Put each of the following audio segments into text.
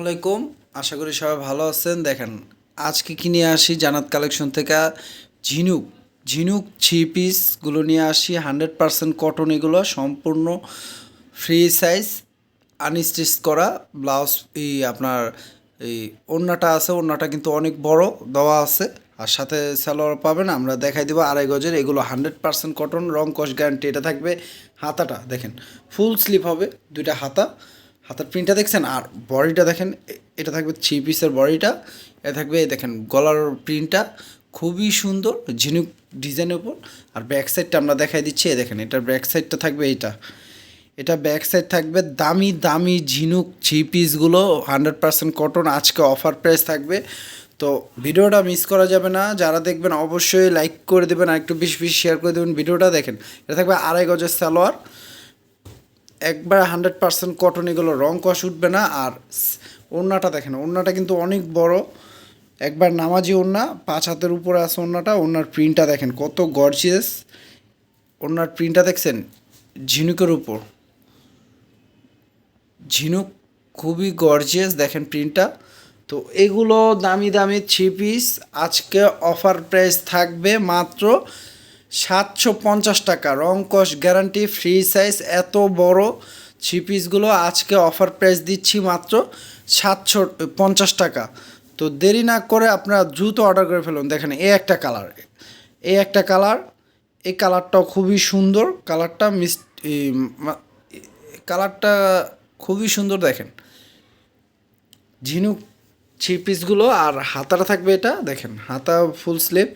আলাইকুম। আশা করি সবাই ভালো আছেন। দেখেন আজকে কি নিয়ে আসি জান্নাত কালেকশন থেকে ঝিনুক ঝিনুক থ্রি পিসগুলো নিয়ে আসি 100% কটন, এগুলো সম্পূর্ণ ফ্রি সাইজ আনস্টিচ করা ব্লাউজ। আপনার এই ওড়নাটা আছে, ওড়নাটা কিন্তু অনেক বড় দেওয়া আছে, আর সাথে সালোয়ার পাবেন। আমরা দেখাই দেবো 2.5 গজের, এগুলো 100% কটন, রং কস গ্যারান্টি। এটা থাকবে হাতাটা দেখেন ফুল স্লিভ হবে, দুইটা হাতার প্রিন্টটা দেখছেন, আর বডিটা দেখেন। এটা থাকবে থ্রি পিসের বডিটা, এটা থাকবে দেখেন গলার প্রিন্টটা খুবই সুন্দর ঝিনুক ডিজাইনের উপর। আর ব্যাক সাইডটা আমরা দেখাই দিচ্ছি, দেখেন এটার ব্যাক সাইডটা থাকবে এটা ব্যাক সাইড থাকবে। দামি দামি ঝিনুক থ্রি পিসগুলো 100% কটন, আজকে অফার প্রাইস থাকবে। তো ভিডিওটা মিস করা যাবে না, যারা দেখবেন অবশ্যই লাইক করে দেবেন, আর একটু বেশি বেশি শেয়ার করে দেবেন ভিডিওটা। দেখেন এটা থাকবে 2.5 গজের সালোয়ার, একবার 100% কটন, এগুলো রং কষ উঠবে না। আর ওড়নাটা দেখেন, ওড়নাটা কিন্তু অনেক বড়, একবার নামাজি ওড়না, 5 হাতের উপরে আছে ওড়নাটা। ওড়নার প্রিন্টটা দেখেন কত গর্জিয়াস, ওড়নার প্রিন্টটা দেখছেন ঝিনুকের উপর, ঝিনুক খুবই গর্জিয়াস দেখেন প্রিন্টটা। তো এগুলো দামি দামি থ্রি পিস আজকে অফার প্রাইস থাকবে মাত্র 750 টাকা, রং কস গ্যারান্টি, ফ্রি সাইজ। এত বড় থ্রি পিসগুলো আজকে অফার প্রাইস দিচ্ছি মাত্র 750 টাকা। তো দেরি না করে আপনারা দ্রুত অর্ডার করে ফেলুন। দেখেন এই একটা কালার, এই কালারটাও খুবই সুন্দর, কালারটা খুবই সুন্দর দেখেন ঝিনুক থ্রি পিসগুলো। আর হাতাটা থাকবে, এটা দেখেন হাতা ফুল স্লিভ,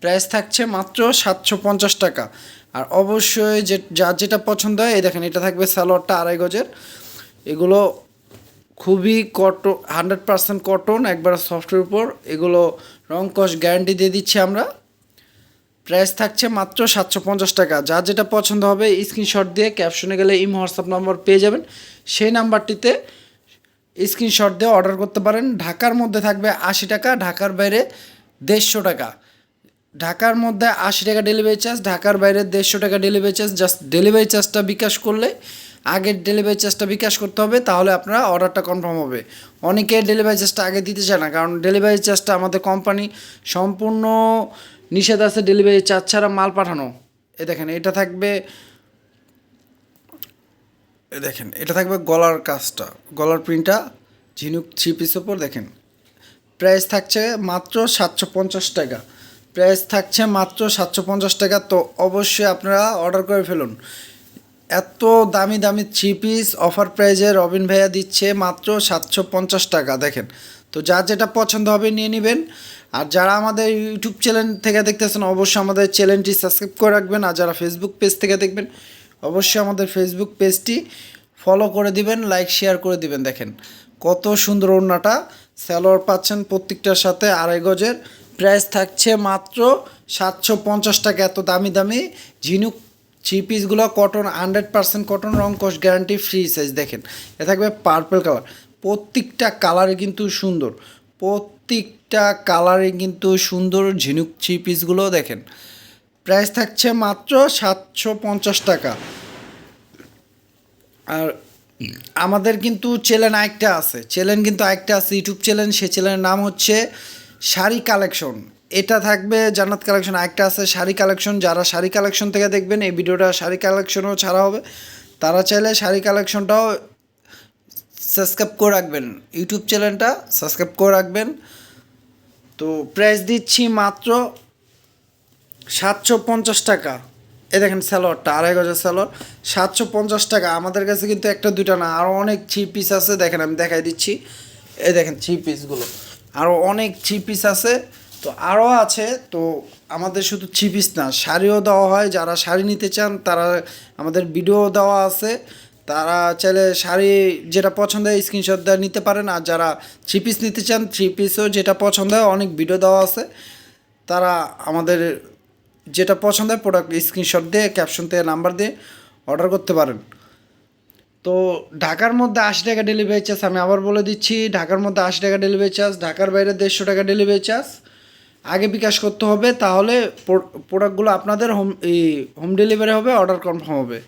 প্রাইস থাকছে মাত্র 750 টাকা। আর অবশ্যই যার যেটা পছন্দ হয়, এই দেখেন এটা থাকবে সালোয়ারটা 2.5 গজের, এগুলো খুবই কটন, 100% কটন, একবার সফটের উপর, এগুলো রং কস গ্যারান্টি দিয়ে দিচ্ছি আমরা। প্রাইস থাকছে মাত্র 750 টাকা। যার যেটা পছন্দ হবে স্ক্রিনশট দিয়ে ক্যাপশনে গেলে হোয়াটসঅ্যাপ নাম্বার পেয়ে যাবেন, সেই নাম্বারটিতে স্ক্রিনশট দিয়ে অর্ডার করতে পারেন। ঢাকার মধ্যে থাকবে 80 টাকা, ঢাকার বাইরে 150 টাকা। ঢাকার মধ্যে 80 টাকা ডেলিভারি চার্জ, ঢাকার বাইরে 150 টাকা ডেলিভারি চার্জ। জাস্ট ডেলিভারি চার্জটা বিকাশ করলে, আগের ডেলিভারি চার্জটা বিকাশ করতে হবে, তাহলে আপনার অর্ডারটা কনফার্ম হবে। অনেকে ডেলিভারি চার্জটা আগে দিতে চায় না, কারণ ডেলিভারি চার্জটা আমাদের কোম্পানি সম্পূর্ণ নিষেধ আছে ডেলিভারি চার্জ ছাড়া মাল পাঠানো। দেখেন এটা থাকবে গলার কাজটা, গলার প্রিন্টটা ঝিনুক থ্রি পিস ওপর। দেখেন প্রাইস থাকছে মাত্র 750 টাকা, তো অবশ্যই আপনারা অর্ডার করে ফেলুন। এত দামি দামি থ্রি পিস অফার প্রাইজে রবিন ভাইয়া দিচ্ছে মাত্র 750 টাকা। দেখেন তো যার যেটা পছন্দ হবে নিয়ে নেবেন। আর যারা আমাদের ইউটিউব চ্যানেল থেকে দেখতেছেন, অবশ্যই আমাদের চ্যানেলটি সাবস্ক্রাইব করে রাখবেন। আর যারা ফেসবুক পেজ থেকে দেখবেন, অবশ্যই আমাদের ফেসবুক পেজটি ফলো করে দিবেন, লাইক শেয়ার করে দিবেন। দেখেন কত সুন্দর ওড়নাটা, সালোয়ার পাচ্ছেন প্রত্যেকটার সাথে 2.5 গজের, প্রাইস থাকছে মাত্র 750 টাকা। এত দামি দামি ঝিনুক থ্রি পিসগুলো কটন, 100% কটন, রং কস গ্যারান্টি, ফ্রি সাইজ। দেখেন এ থাকবে পার্পল কালার, প্রত্যেকটা কালারে কিন্তু সুন্দর, ঝিনুক থ্রি পিসগুলো। দেখেন প্রাইস থাকছে মাত্র 750 টাকা। আর আমাদের কিন্তু চ্যানেল আরেকটা আছে, ইউটিউব চ্যানেল, সেই চ্যানেলের নাম হচ্ছে শাড়ি কালেকশন। এটা থাকবে জান্নাত কালেকশন, আরেকটা আছে শাড়ি কালেকশন। যারা শাড়ি কালেকশন থেকে দেখবেন, এই ভিডিওটা শাড়ি কালেকশনও ছাড়া হবে, তারা চাইলে শাড়ি কালেকশনটাও সাবস্ক্রাইব করে রাখবেন, ইউটিউব চ্যানেলটা সাবস্ক্রাইব করে রাখবেন। তো প্রাইস দিচ্ছি মাত্র 750 টাকা। দেখেন সালোয়ারটা 2.5 গজের সালোয়ার, 750 টাকা। আমাদের কাছে কিন্তু একটা দুইটা না, আরও অনেক থ্রি পিস আছে। দেখেন আমি দেখাই দিচ্ছি, দেখেন থ্রি পিসগুলো, আরও অনেক থ্রি পিস আছে। তো আরও আছে, তো আমাদের শুধু থ্রি পিস না, শাড়িও দেওয়া হয়। যারা শাড়ি নিতে চান তারা, আমাদের ভিডিও দেওয়া আছে, তারা চাইলে শাড়ি যেটা পছন্দ হয় স্ক্রিনশট দিয়ে নিতে পারেন। আর যারা থ্রি পিস নিতে চান, থ্রি পিসও যেটা পছন্দ হয়, অনেক ভিডিও দেওয়া আছে, তারা আমাদের যেটা পছন্দ হয় প্রোডাক্ট স্ক্রিনশট দিয়ে ক্যাপশন থেকে নাম্বার দিয়ে অর্ডার করতে পারেন। তো ঢাকার মধ্যে 80 টাকা ডেলিভারি চার্জ, আমি আবার বলে দিচ্ছি, ঢাকার মধ্যে 80 টাকা ডেলিভারি চার্জ, ঢাকার বাইরে 150 টাকা ডেলিভারি চার্জ। আগে বিকাশ করতে হবে, তাহলে প্রোডাক্টগুলো আপনাদের হোম ডেলিভারি হবে, অর্ডার কনফার্ম হবে।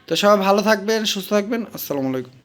তো সবাই ভালো থাকবেন, সুস্থ থাকবেন, আসসালামু আলাইকুম।